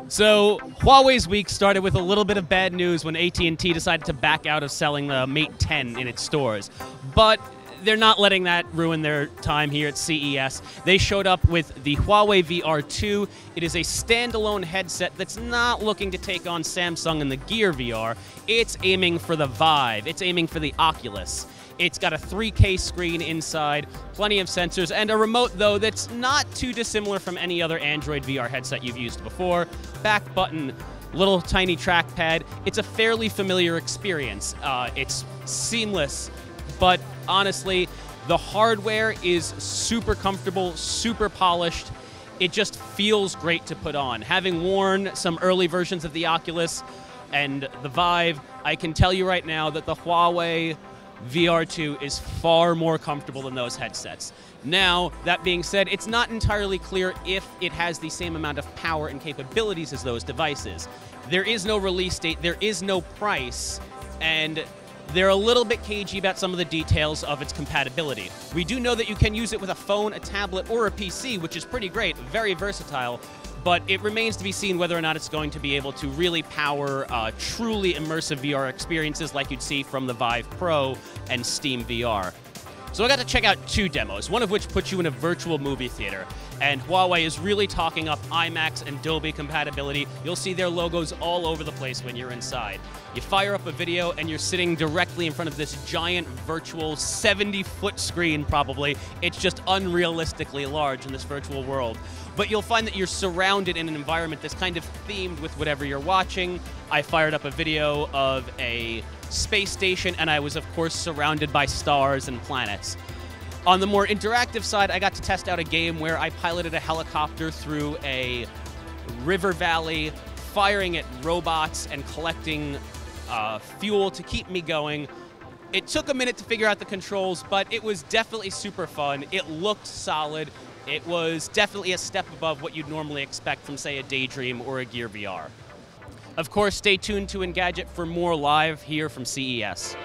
So Huawei's week started with a little bit of bad news when AT&T decided to back out of selling the Mate 10 in its stores. But they're not letting that ruin their time here at CES. They showed up with the Huawei VR2. It is a standalone headset that's not looking to take on Samsung and the Gear VR. It's aiming for the Vive. It's aiming for the Oculus. It's got a 3K screen inside, plenty of sensors, and a remote, though, that's not too dissimilar from any other Android VR headset you've used before. Back button, little tiny trackpad. It's a fairly familiar experience. It's seamless, but honestly, the hardware is super comfortable, super polished. It just feels great to put on. Having worn some early versions of the Oculus and the Vive, I can tell you right now that the Huawei VR2 is far more comfortable than those headsets. Now, that being said, it's not entirely clear if it has the same amount of power and capabilities as those devices. There is no release date, there is no price, and they're a little bit cagey about some of the details of its compatibility. We do know that you can use it with a phone, a tablet, or a PC, which is pretty great, very versatile, but it remains to be seen whether or not it's going to be able to really power truly immersive VR experiences like you'd see from the Vive Pro and Steam VR. So I got to check out two demos, one of which puts you in a virtual movie theater. And Huawei is really talking up IMAX and Dolby compatibility. You'll see their logos all over the place when you're inside. You fire up a video and you're sitting directly in front of this giant virtual 70-foot screen probably. It's just unrealistically large in this virtual world. But you'll find that you're surrounded in an environment that's kind of themed with whatever you're watching. I fired up a video of a space station, and I was, of course, surrounded by stars and planets. On the more interactive side, I got to test out a game where I piloted a helicopter through a river valley, firing at robots and collecting fuel to keep me going. It took a minute to figure out the controls, but it was definitely super fun. It looked solid. It was definitely a step above what you'd normally expect from, say, a Daydream or a Gear VR. Of course, stay tuned to Engadget for more live here from CES.